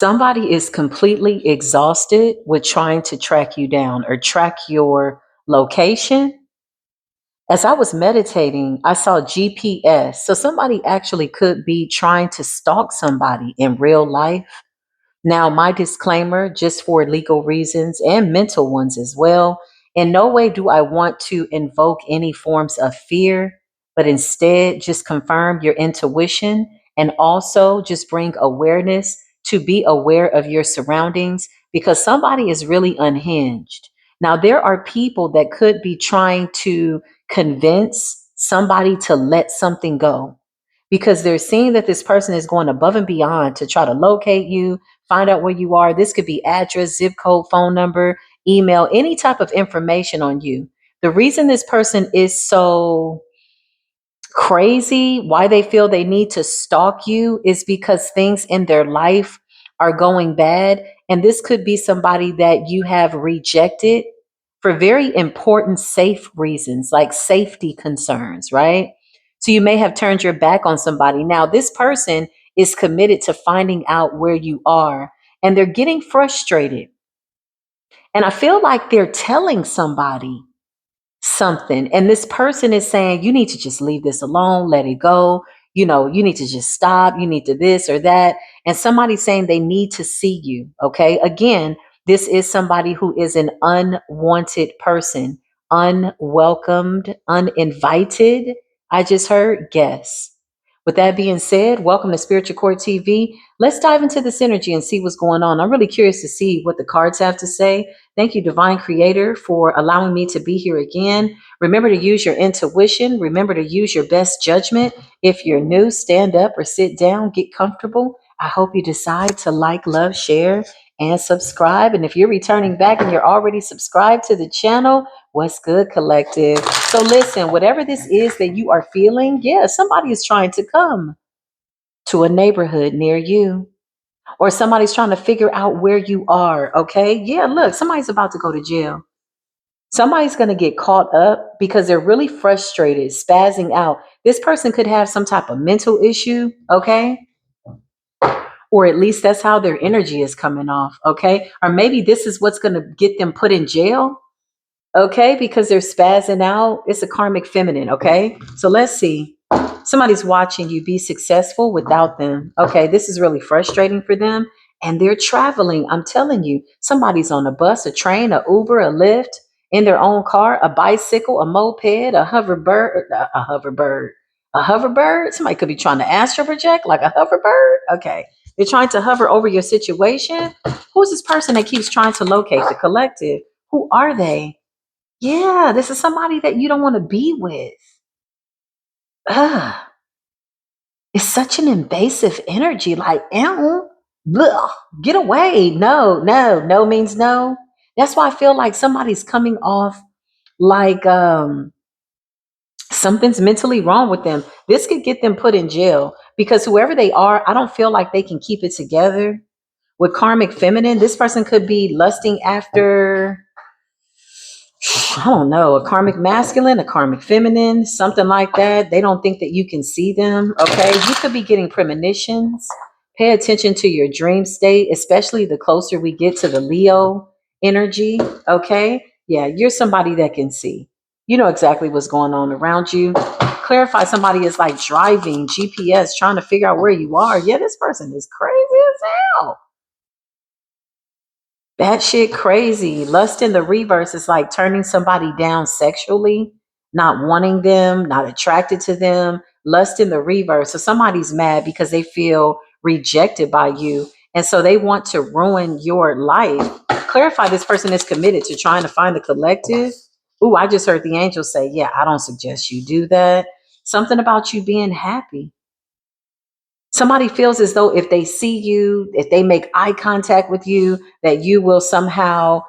Somebody is completely exhausted with trying to track you down or track your location. As I was meditating, I saw GPS. So somebody actually could be trying to stalk somebody in real life. Now, my disclaimer, just for legal reasons and mental ones as well, in no way do I want to invoke any forms of fear, but instead just confirm your intuition and also just bring awareness to be aware of your surroundings because somebody is really unhinged. Now, there are people that could be trying to convince somebody to let something go because they're seeing that this person is going above and beyond to try to locate you, find out where you are. This could be address, zip code, phone number, email, any type of information on you. The reason this person is so crazy, why they feel they need to stalk you, is because things in their life are going bad. And this could be somebody that you have rejected for very important, safe reasons, like safety concerns, right? So you may have turned your back on somebody. Now, this person is committed to finding out where you are, and they're getting frustrated. And I feel like they're telling somebody something. And this person is saying, you need to just leave this alone, let it go. You need to just stop. You need to this or that. And somebody's saying they need to see you. Okay. Again, this is somebody who is an unwanted person, unwelcomed, uninvited. I just heard guess. With that being said, welcome to Spiritual Court TV. Let's dive into this energy and see what's going on. I'm really curious to see what the cards have to say. Thank you, Divine Creator, for allowing me to be here again. Remember to use your intuition. Remember to use your best judgment. If you're new, stand up or sit down, get comfortable. I hope you decide to like, love, share, and subscribe. And if you're returning back and you're already subscribed to the channel, what's good, collective? So listen, whatever this is that you are feeling, yeah, somebody is trying to come to a neighborhood near you, or somebody's trying to figure out where you are. Okay. Yeah, look, somebody's about to go to jail. Somebody's going to get caught up because they're really frustrated, spazzing out. This person could have some type of mental issue. Okay. Or at least that's how their energy is coming off. Okay. Or maybe this is what's going to get them put in jail. Okay. Because they're spazzing out. It's a karmic feminine. Okay. So let's see. Somebody's watching you be successful without them. Okay, this is really frustrating for them. And they're traveling. I'm telling you, somebody's on a bus, a train, a Uber, a Lyft, in their own car, a bicycle, a moped, a hoverbird, a hoverbird. Somebody could be trying to astral project like a hoverbird. Okay, they're trying to hover over your situation. Who's this person that keeps trying to locate the collective? Who are they? Yeah, this is somebody that you don't want to be with. Ugh. It's such an invasive energy. Like, ew, bleh, get away. No, no, no means no. That's why I feel like somebody's coming off like something's mentally wrong with them. This could get them put in jail because whoever they are, I don't feel like they can keep it together. With karmic feminine, this person could be lusting after, I don't know, a karmic masculine, a karmic feminine, something like that. They don't think that you can see them. Okay. You could be getting premonitions. Pay attention to your dream state, especially the closer we get to the Leo energy. Okay. Yeah. You're somebody that can see. You know exactly what's going on around you. Clarify, somebody is like driving GPS, trying to figure out where you are. Yeah, this person is crazy as hell. That shit crazy. Lust in the reverse is like turning somebody down sexually, not wanting them, not attracted to them. Lust in the reverse. So somebody's mad because they feel rejected by you. And so they want to ruin your life. Clarify, this person is committed to trying to find the collective. Ooh, I just heard the angel say, yeah, I don't suggest you do that. Something about you being happy. Somebody feels as though if they see you, if they make eye contact with you, that you will somehow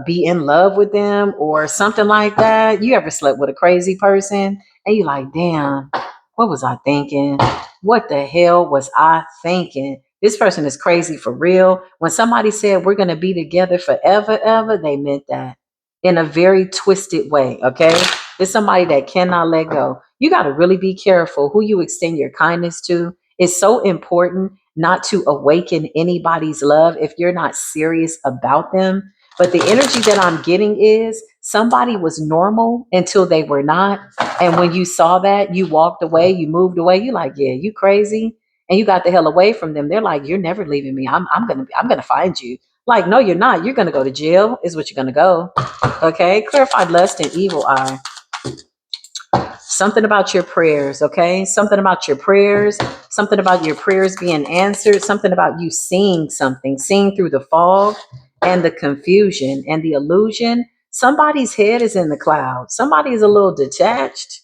be in love with them or something like that. You ever slept with a crazy person and you like, damn, what was I thinking? What the hell was I thinking? This person is crazy for real. When somebody said we're going to be together forever, ever, they meant that in a very twisted way. Okay. It's somebody that cannot let go. You got to really be careful who you extend your kindness to. It's so important. not to awaken anybody's love if you're not serious about them. But the energy that I'm getting is somebody was normal until they were not. And when you saw that, you walked away, you moved away, you're like, yeah, you crazy. And you got the hell away from them. They're like, you're never leaving me. I'm gonna find you. Like, no, you're not. You're gonna go to jail, is what you're gonna go. Okay. Clarified lust and evil eye. Something about your prayers, okay? Something about your prayers, something about your prayers being answered, something about you seeing something, seeing through the fog and the confusion and the illusion. Somebody's head is in the clouds. Somebody is a little detached.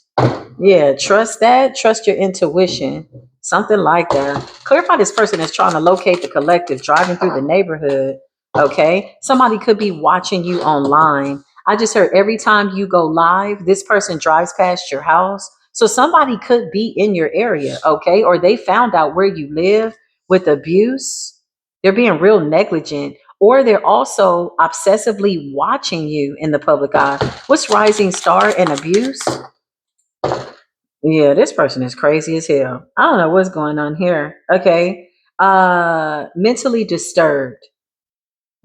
Yeah, trust that. Trust your intuition. Something like that. Clarify this person is trying to locate the collective, driving through the neighborhood. Okay. Somebody could be watching you online. I just heard every time you go live, this person drives past your house. So somebody could be in your area. Okay. Or they found out where you live with abuse. They're being real negligent. Or they're also obsessively watching you in the public eye. What's rising star and abuse? Yeah, this person is crazy as hell. I don't know what's going on here. Okay. Mentally disturbed.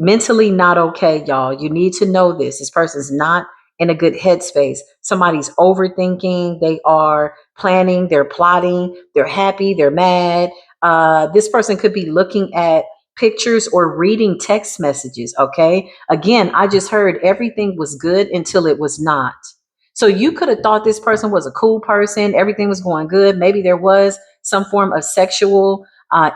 Mentally not okay, y'all. You need to know this. This person's not in a good headspace. Somebody's overthinking. They are planning. They're plotting. They're happy. They're mad. This person could be looking at pictures or reading text messages. Okay. Again, I just heard everything was good until it was not. So you could have thought this person was a cool person. Everything was going good. Maybe there was some form of sexual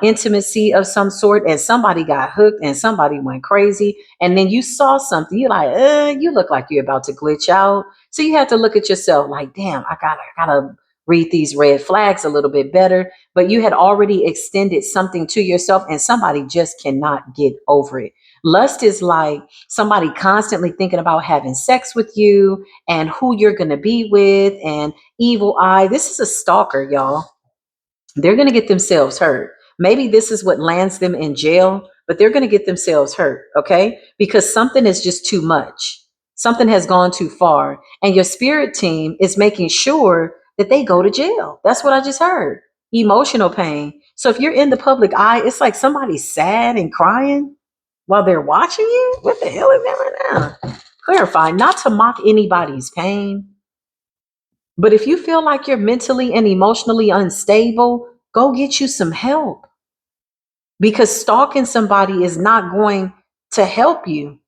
intimacy of some sort, and somebody got hooked and somebody went crazy. And then you saw something, you're like, you look like you're about to glitch out. So you have to look at yourself like, damn, I gotta read these red flags a little bit better. But you had already extended something to yourself, and somebody just cannot get over it. Lust is like somebody constantly thinking about having sex with you and who you're going to be with, and evil eye. This is a stalker, y'all. They're going to get themselves hurt. Maybe this is what lands them in jail, but they're going to get themselves hurt, okay? Because something is just too much. Something has gone too far. And your spirit team is making sure that they go to jail. That's what I just heard. Emotional pain. So if you're in the public eye, it's like somebody's sad and crying while they're watching you. What the hell is that right now? Clarify, not to mock anybody's pain, but if you feel like you're mentally and emotionally unstable, go get you some help, because stalking somebody is not going to help you.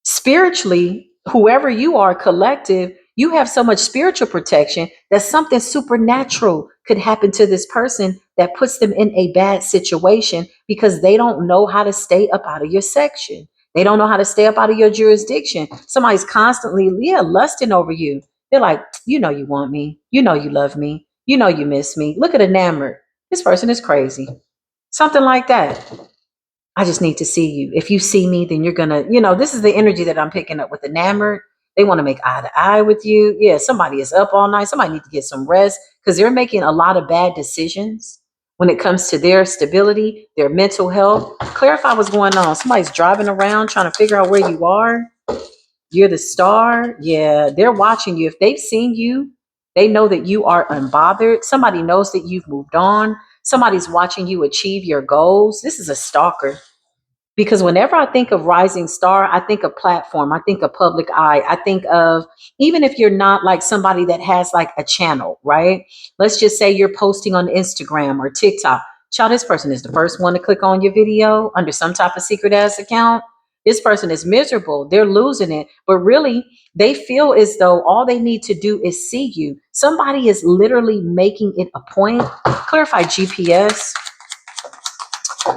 Spiritually, whoever you are, collective, you have so much spiritual protection that something supernatural could happen to this person that puts them in a bad situation because they don't know how to stay up out of your section. They don't know how to stay up out of your jurisdiction. Somebody's constantly, yeah, lusting over you. They're like, you know, you want me. You know, you love me. You know, you miss me. Look at enamored. This person is crazy. Something like that. I just need to see you. If you see me, then you're gonna, this is the energy that I'm picking up with enamored. They want to make eye to eye with you. Yeah, somebody is up all night. Somebody needs to get some rest because they're making a lot of bad decisions when it comes to their stability, their mental health. Clarify what's going on. Somebody's driving around trying to figure out where you are. You're the star. Yeah, they're watching you. If they've seen you, they know that you are unbothered. Somebody knows that you've moved on. Somebody's watching you achieve your goals. This is a stalker. Because whenever I think of rising star, I think of platform, I think of public eye, I think of, even if you're not like somebody that has like a channel, right? Let's just say you're posting on Instagram or TikTok. Child, this person is the first one to click on your video under some type of secret ass account. This person is miserable. They're losing it. But really, they feel as though all they need to do is see you. Somebody is literally making it a point. Clarify GPS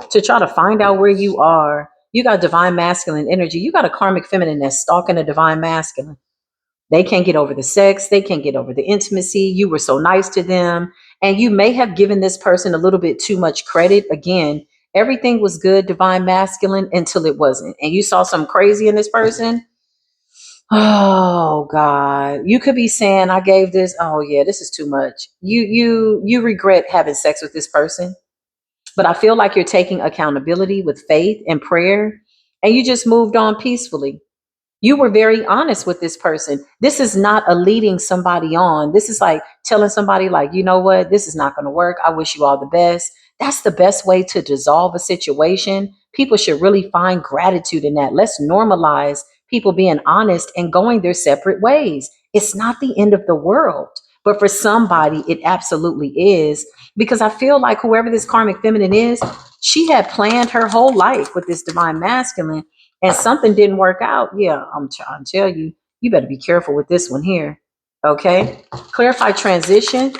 to try to find out where you are. You got divine masculine energy. You got a karmic feminine that's stalking a divine masculine. They can't get over the sex. They can't get over the intimacy. You were so nice to them. And you may have given this person a little bit too much credit. Again, everything was good, divine masculine, until it wasn't. And you saw something crazy in this person. Oh God. You could be saying, I gave this. Oh yeah, this is too much. You regret having sex with this person. But I feel like you're taking accountability with faith and prayer, and you just moved on peacefully. You were very honest with this person. This is not a leading somebody on. This is like telling somebody, like, you know what, this is not going to work. I wish you all the best. That's the best way to dissolve a situation. People should really find gratitude in that. Let's normalize people being honest and going their separate ways. It's not the end of the world. But for somebody, it absolutely is. Because I feel like whoever this karmic feminine is, she had planned her whole life with this divine masculine and something didn't work out. Yeah, I'm trying to tell you, you better be careful with this one here. Okay. Clarify transition.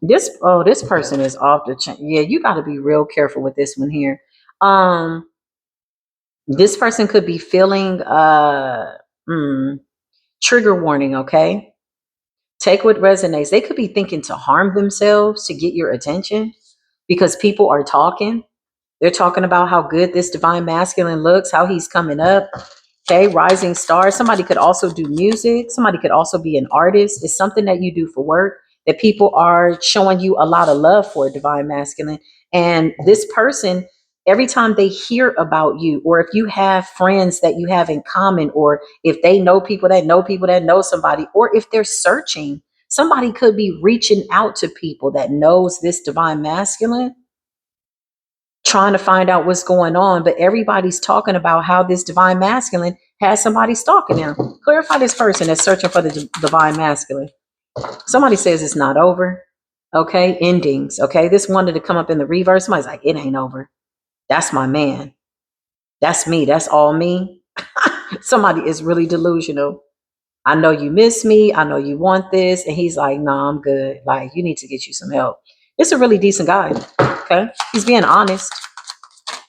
This person is off the chain. Yeah, you got to be real careful with this one here. Um, this person could be feeling trigger warning. Okay, take what resonates. They could be thinking to harm themselves to get your attention because people are talking. They're talking about how good this divine masculine looks, how he's coming up. Okay, rising star. Somebody could also do music. Somebody could also be an artist. It's something that you do for work that people are showing you a lot of love for, divine masculine. And this person, every time they hear about you, or if you have friends that you have in common, or if they know people that know people that know somebody, or if they're searching, somebody could be reaching out to people that knows this divine masculine trying to find out what's going on, but everybody's talking about how this divine masculine has somebody stalking them. Clarify this person that's searching for the divine masculine. Somebody says it's not over. Okay, endings. Okay, this wanted to come up in the reverse. Somebody's like, it ain't over. That's my man. That's me. That's all me. Somebody is really delusional. I know you miss me. I know you want this. And he's like, no, I'm good. Like, you need to get you some help. It's a really decent guy. Okay, he's being honest.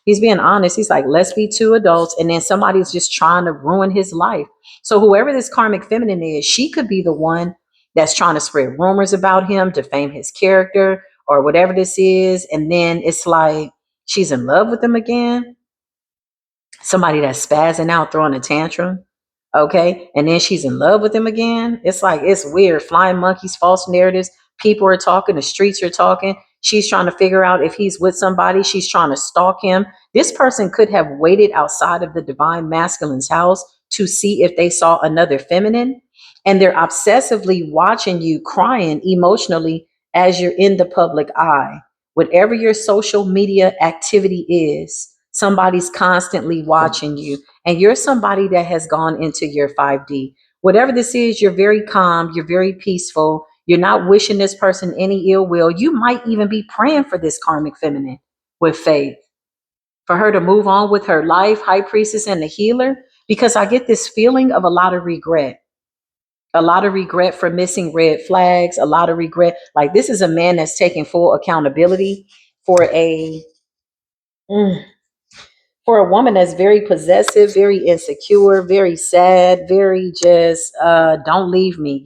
He's being honest. He's like, let's be two adults. And then somebody's just trying to ruin his life. So whoever this karmic feminine is, she could be the one that's trying to spread rumors about him, defame his character, or whatever this is. And then it's like she's in love with him again. Somebody that's spazzing out, throwing a tantrum. Okay. And then she's in love with him again. It's like, it's weird. Flying monkeys, false narratives. People are talking. The streets are talking. She's trying to figure out if he's with somebody. She's trying to stalk him. This person could have waited outside of the divine masculine's house to see if they saw another feminine. And they're obsessively watching you crying emotionally as you're in the public eye. Whatever your social media activity is, somebody's constantly watching you. And you're somebody that has gone into your 5D. Whatever this is, you're very calm, you're very peaceful. You're not wishing this person any ill will. You might even be praying for this karmic feminine with faith for her to move on with her life, high priestess and the healer, because I get this feeling of a lot of regret for missing red flags, a lot of regret. Like, this is a man that's taking full accountability for mm, for a woman that's very possessive, very insecure, very sad, very just don't leave me,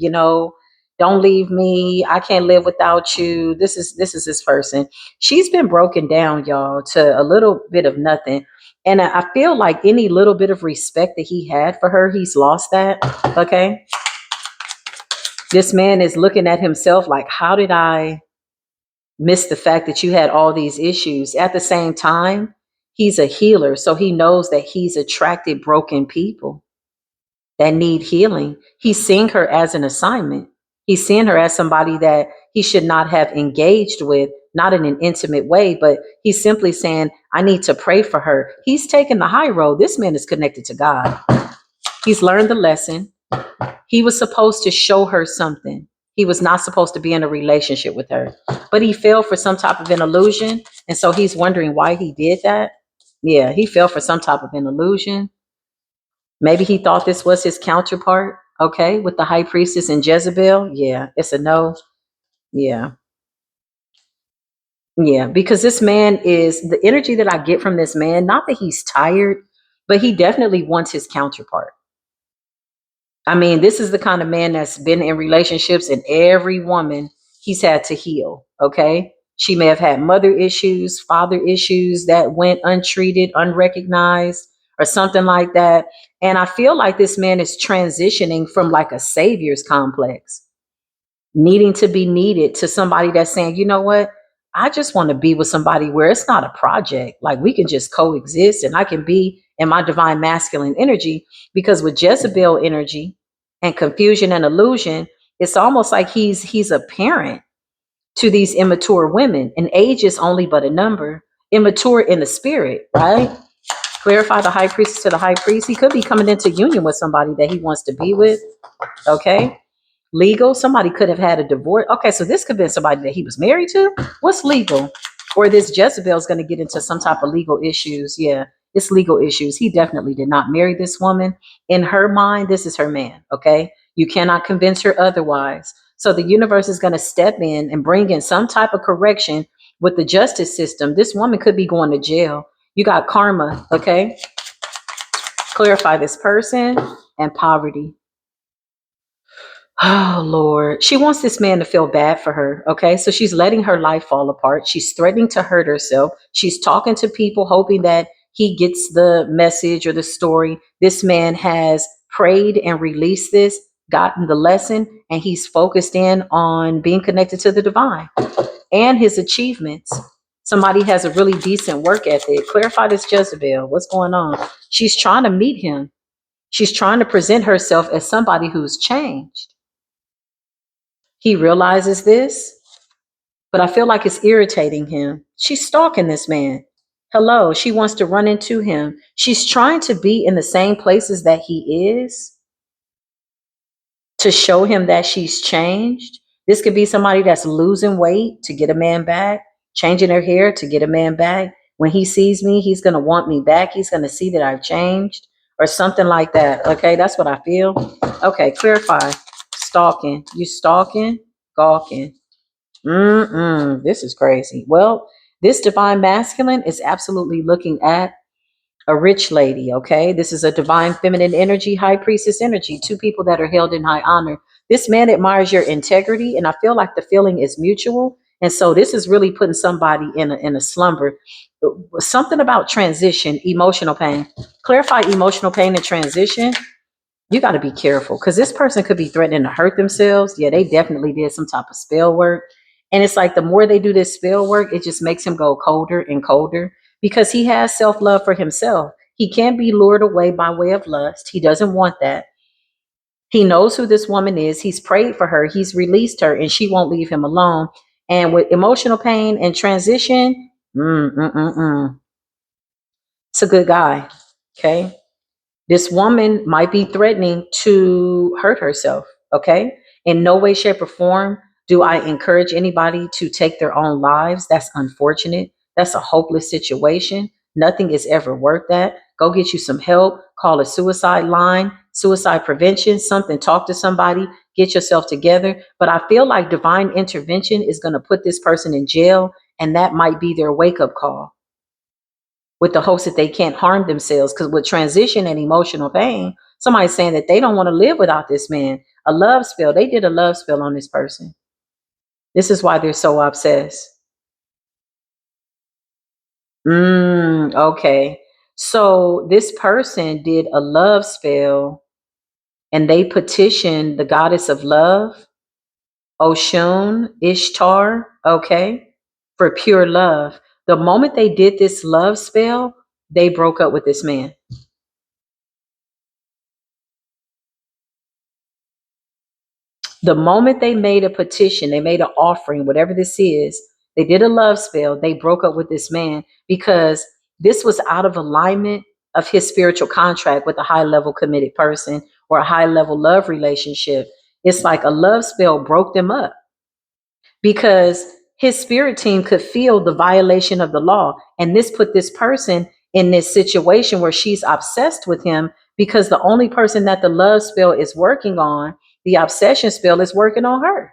don't leave me. I can't live without you. This is this person. She's been broken down, y'all, to a little bit of nothing. And I feel like any little bit of respect that he had for her, he's lost that. Okay. This man is looking at himself like, how did I miss the fact that you had all these issues? At the same time, he's a healer, so he knows that he's attracted broken people that need healing. He's seeing her as an assignment. He's seeing her as somebody that he should not have engaged with, not in an intimate way, but he's simply saying, I need to pray for her. He's taking the high road. This man is connected to God. He's learned the lesson. He was supposed to show her something. He was not supposed to be in a relationship with her, but he fell for some type of an illusion. And so he's wondering why he did that. Yeah, he fell for some type of an illusion. Maybe he thought this was his counterpart. Okay, with the high priestess and Jezebel. Yeah, it's a no. Yeah. Yeah, because this man is the energy that I get from this man, not that he's tired, but he definitely wants his counterpart. I mean, this is the kind of man that's been in relationships, and every woman he's had to heal. Okay. She may have had mother issues, father issues that went untreated, unrecognized, or something like that. And I feel like this man is transitioning from like a savior's complex, needing to be needed, to somebody that's saying, you know what? I just want to be with somebody where it's not a project. Like, we can just coexist and I can be in my divine masculine energy. Because with Jezebel energy and confusion and illusion, it's almost like he's a parent to these immature women. And age is only but a number. Immature in the spirit, right? Clarify the high priest to the high priest. He could be coming into union with somebody that he wants to be with. Okay. Legal. Somebody could have had a divorce. Okay, so this could have been somebody that he was married to. What's legal? Or this Jezebel is going to get into some type of legal issues. Yeah, it's legal issues. He definitely did not marry this woman. In her mind, this is her man. Okay. You cannot convince her otherwise. So the universe is going to step in and bring in some type of correction with the justice system. This woman could be going to jail. You got karma. Okay. Clarify this person and poverty. Oh, Lord. She wants this man to feel bad for her. Okay. So she's letting her life fall apart. She's threatening to hurt herself. She's talking to people, hoping that he gets the message or the story. This man has prayed and released this, gotten the lesson, and he's focused in on being connected to the divine and his achievements. Somebody has a really decent work ethic. Clarify this Jezebel. What's going on? She's trying to meet him. She's trying to present herself as somebody who's changed. He realizes this, but I feel like it's irritating him. She's stalking this man. Hello, she wants to run into him. She's trying to be in the same places that he is to show him that she's changed. This could be somebody that's losing weight to get a man back, changing her hair to get a man back. When he sees me, he's going to want me back. He's going to see that I've changed or something like that. Okay, that's what I feel. Okay, clarify. Stalking. You stalking? Gawking. This is crazy. Well, this divine masculine is absolutely looking at a rich lady. Okay. This is a divine feminine energy, high priestess energy, two people that are held in high honor. This man admires your integrity, and I feel like the feeling is mutual. And so this is really putting somebody in a slumber. Something about transition, emotional pain. Clarify emotional pain and transition. You got to be careful because this person could be threatening to hurt themselves. Yeah, they definitely did some type of spell work. And it's like the more they do this spell work, it just makes him go colder and colder because he has self love for himself. He can't be lured away by way of lust. He doesn't want that. He knows who this woman is. He's prayed for her. He's released her, and she won't leave him alone. And with emotional pain and transition, it's a good guy. Okay. This woman might be threatening to hurt herself. Okay. In no way, shape, or form do I encourage anybody to take their own lives. That's unfortunate. That's a hopeless situation. Nothing is ever worth that. Go get you some help. Call a suicide line, suicide prevention, something. Talk to somebody. Get yourself together. But I feel like divine intervention is going to put this person in jail, and that might be their wake up call with the hopes that they can't harm themselves. Because with transition and emotional pain, somebody's saying that they don't want to live without this man. A love spell. They did a love spell on this person. This is why they're so obsessed. Okay. So this person did a love spell and they petitioned the goddess of love, Oshun, Ishtar, okay, for pure love. The moment they did this love spell, they broke up with this man. The moment they made a petition, they made an offering, whatever this is, they did a love spell, they broke up with this man because this was out of alignment of his spiritual contract with a high level committed person or a high level love relationship. It's like a love spell broke them up because his spirit team could feel the violation of the law. And this put this person in this situation where she's obsessed with him because the only person that the love spell is working on, the obsession spell, is working on her.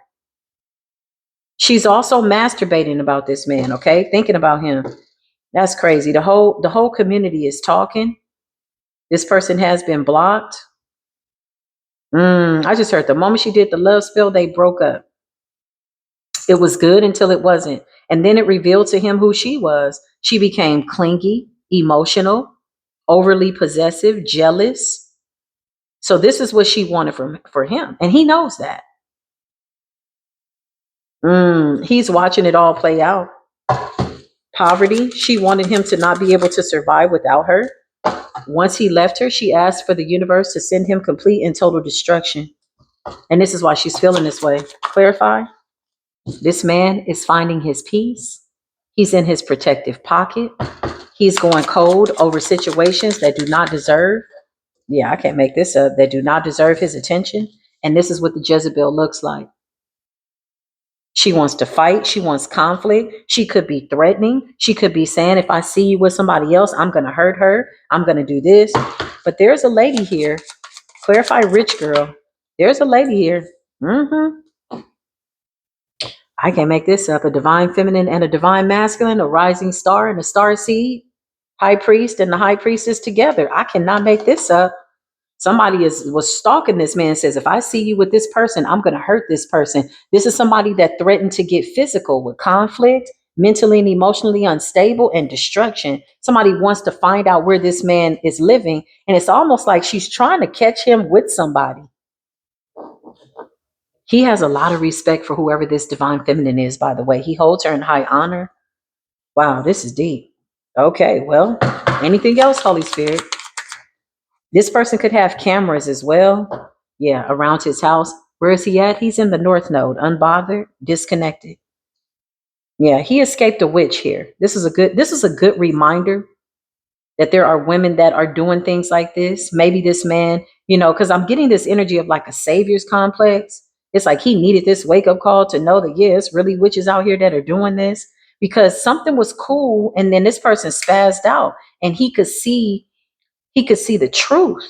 She's also masturbating about this man, okay? Thinking about him. That's crazy. The whole community is talking. This person has been blocked. I just heard the moment she did the love spell, they broke up. It was good until it wasn't. And then it revealed to him who she was. She became clingy, emotional, overly possessive, jealous. So this is what she wanted for him. And he knows that. He's watching it all play out. Poverty. She wanted him to not be able to survive without her. Once he left her, she asked for the universe to send him complete and total destruction. And this is why she's feeling this way. Clarify. This man is finding his peace. He's in his protective pocket. He's going cold over situations that do not deserve. Yeah, I can't make this up. That do not deserve his attention. And this is what the Jezebel looks like. She wants to fight. She wants conflict. She could be threatening. She could be saying, if I see you with somebody else, I'm going to hurt her. I'm going to do this. But there's a lady here. Clarify rich girl. There's a lady here. I can't make this up. A divine feminine and a divine masculine, a rising star and a star seed, high priest and the high priestess together. I cannot make this up. Somebody was stalking this man, says, if I see you with this person, I'm going to hurt this person. This is somebody that threatened to get physical with conflict, mentally and emotionally unstable, and destruction. Somebody wants to find out where this man is living. And it's almost like she's trying to catch him with somebody. He has a lot of respect for whoever this divine feminine is, by the way. He holds her in high honor. Wow, this is deep. Okay, well, anything else, Holy Spirit? This person could have cameras as well. Yeah, around his house. Where is he at? He's in the North Node, unbothered, disconnected. Yeah, he escaped a witch here. This is a good reminder that there are women that are doing things like this. Maybe this man, because I'm getting this energy of like a savior's complex. It's like he needed this wake up call to know that, yeah, it's really witches out here that are doing this because something was cool. And then this person spazzed out and he could see the truth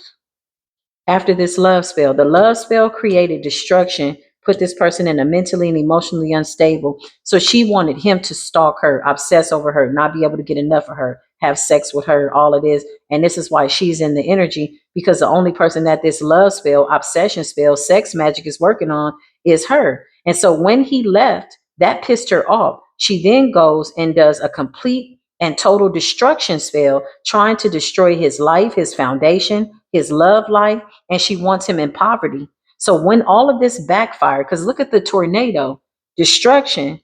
after this love spell. The love spell created destruction, put this person in a mentally and emotionally unstable. So she wanted him to stalk her, obsess over her, not be able to get enough of her, have sex with her, all of this. And this is why she's in the energy, because the only person that this love spell, obsession spell, sex magic is working on is her. And so when he left, that pissed her off. She then goes and does a complete and total destruction spell, trying to destroy his life, his foundation, his love life, and she wants him in poverty. So when all of this backfired, because look at the tornado, destruction,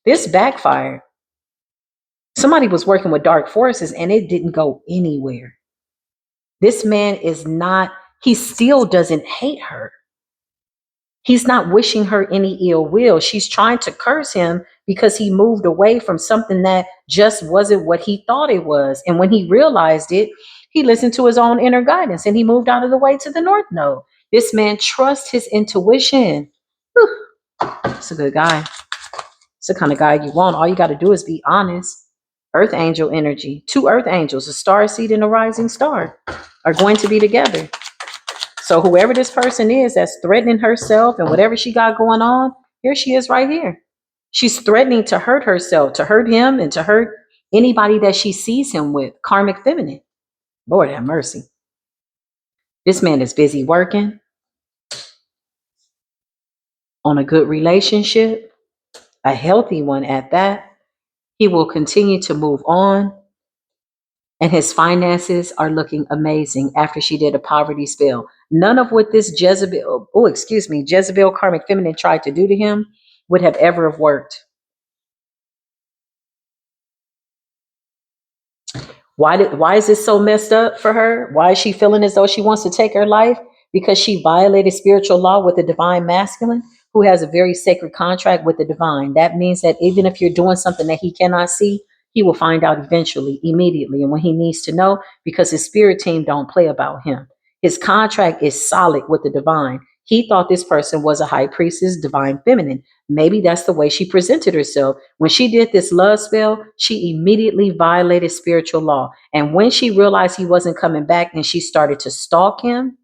this backfired. Somebody was working with dark forces and it didn't go anywhere. This man he still doesn't hate her. He's not wishing her any ill will. She's trying to curse him because he moved away from something that just wasn't what he thought it was. And when he realized it, he listened to his own inner guidance and he moved out of the way to the North Node. This man trusts his intuition. Whew. It's a good guy. It's the kind of guy you want. All you got to do is be honest. Earth angel energy. 2 earth angels, a star seed and a rising star, are going to be together. So whoever this person is that's threatening herself and whatever she got going on, here she is right here. She's threatening to hurt herself, to hurt him, and to hurt anybody that she sees him with. Karmic feminine. Lord have mercy. This man is busy working on a good relationship, a healthy one at that. He will continue to move on. And his finances are looking amazing after she did a poverty spell. None of what this Jezebel karmic feminine tried to do to him would have ever have worked. Why is this so messed up for her? Why is she feeling as though she wants to take her life? Because she violated spiritual law with the divine masculine, who has a very sacred contract with the divine. That means that even if you're doing something that he cannot see, he will find out eventually, immediately, and when he needs to know, because his spirit team don't play about him. His contract is solid with the divine. He thought this person was a high priestess, divine feminine. Maybe that's the way she presented herself. When she did this love spell, she immediately violated spiritual law. And when she realized he wasn't coming back and she started to stalk him,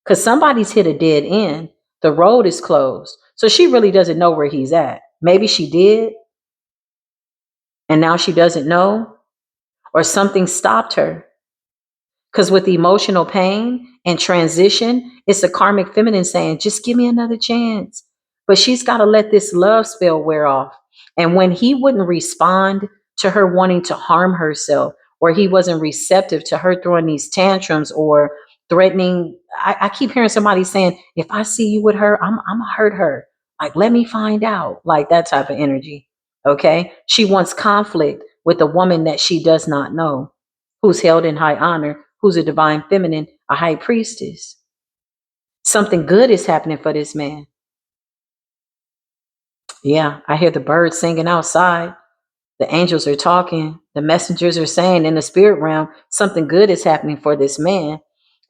because somebody's hit a dead end, the road is closed. So she really doesn't know where he's at. Maybe she did, and now she doesn't know, or something stopped her. Because with emotional pain and transition, it's a karmic feminine saying, just give me another chance. But she's got to let this love spell wear off. And when he wouldn't respond to her wanting to harm herself, or he wasn't receptive to her throwing these tantrums or threatening, I keep hearing somebody saying, if I see you with her, I'm going to hurt her. Like, let me find out. Like that type of energy. Okay. She wants conflict with a woman that she does not know, who's held in high honor, who's a divine feminine, a high priestess. Something good is happening for this man. Yeah, I hear the birds singing outside. The angels are talking. The messengers are saying in the spirit realm, something good is happening for this man.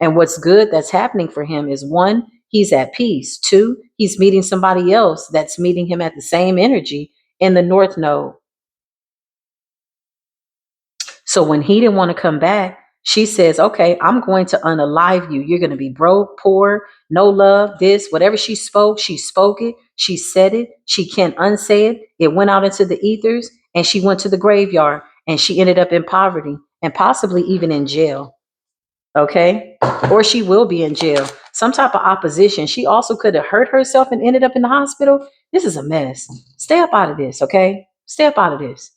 And what's good that's happening for him is one, he's at peace. Two, he's meeting somebody else that's meeting him at the same energy in the North Node. So when he didn't want to come back, she says, okay, I'm going to unalive you. You're going to be broke, poor, no love, this, whatever she spoke it, she said it, she can't unsay it. It went out into the ethers and she went to the graveyard and she ended up in poverty and possibly even in jail. Okay. Or she will be in jail. Some type of opposition. She also could have hurt herself and ended up in the hospital. This is a mess. Stay up out of this. Okay. Stay up out of this.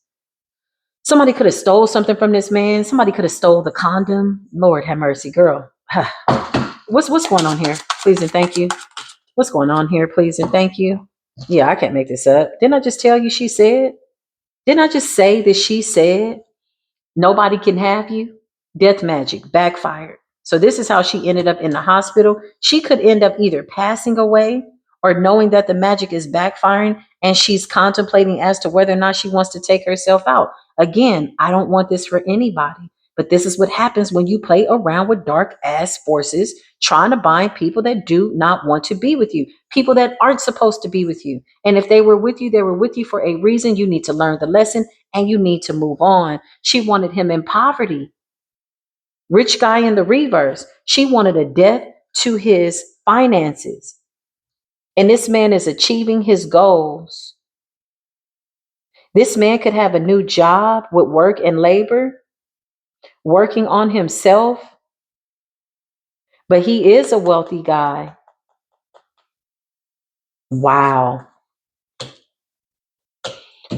Somebody could have stole something from this man. Somebody could have stole the condom. Lord have mercy, girl. What's going on here? Please and thank you. What's going on here? Please and thank you. Yeah, I can't make this up. Didn't I just tell you she said? Didn't I just say that she said? Nobody can have you. Death magic backfired. So this is how she ended up in the hospital. She could end up either passing away or knowing that the magic is backfiring and she's contemplating as to whether or not she wants to take herself out. Again, I don't want this for anybody, but this is what happens when you play around with dark ass forces trying to bind people that do not want to be with you, people that aren't supposed to be with you. And if they were with you, they were with you for a reason. You need to learn the lesson and you need to move on. She wanted him in poverty. Rich guy in the reverse. She wanted a death to his finances. And this man is achieving his goals. This man could have a new job with work and labor, working on himself, but he is a wealthy guy. Wow.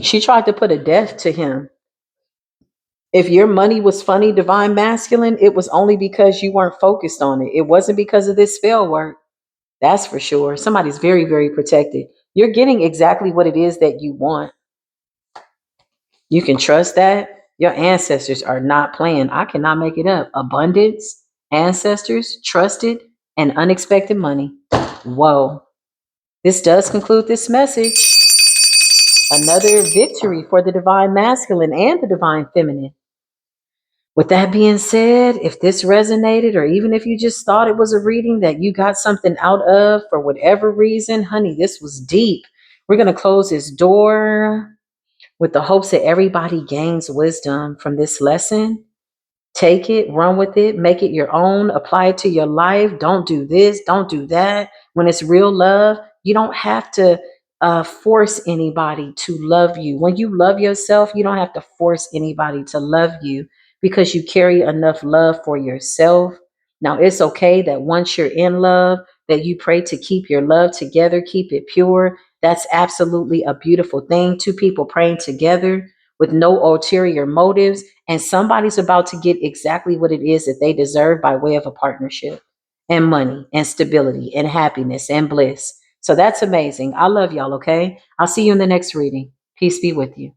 She tried to put a death to him. If your money was funny, divine masculine, it was only because you weren't focused on it. It wasn't because of this spell work. That's for sure. Somebody's very, very protected. You're getting exactly what it is that you want. You can trust that. Your ancestors are not playing. I cannot make it up. Abundance, ancestors, trusted, and unexpected money. Whoa. This does conclude this message. Another victory for the divine masculine and the divine feminine. With that being said, if this resonated, or even if you just thought it was a reading that you got something out of for whatever reason, honey, this was deep. We're going to close this door with the hopes that everybody gains wisdom from this lesson. Take it, run with it, make it your own, apply it to your life. Don't do this, don't do that. When it's real love, you don't have to force anybody to love you. When you love yourself, you don't have to force anybody to love you because you carry enough love for yourself. Now, it's okay that once you're in love, that you pray to keep your love together, keep it pure. That's absolutely a beautiful thing. Two people praying together with no ulterior motives, and somebody's about to get exactly what it is that they deserve by way of a partnership and money and stability and happiness and bliss. So that's amazing. I love y'all, okay? I'll see you in the next reading. Peace be with you.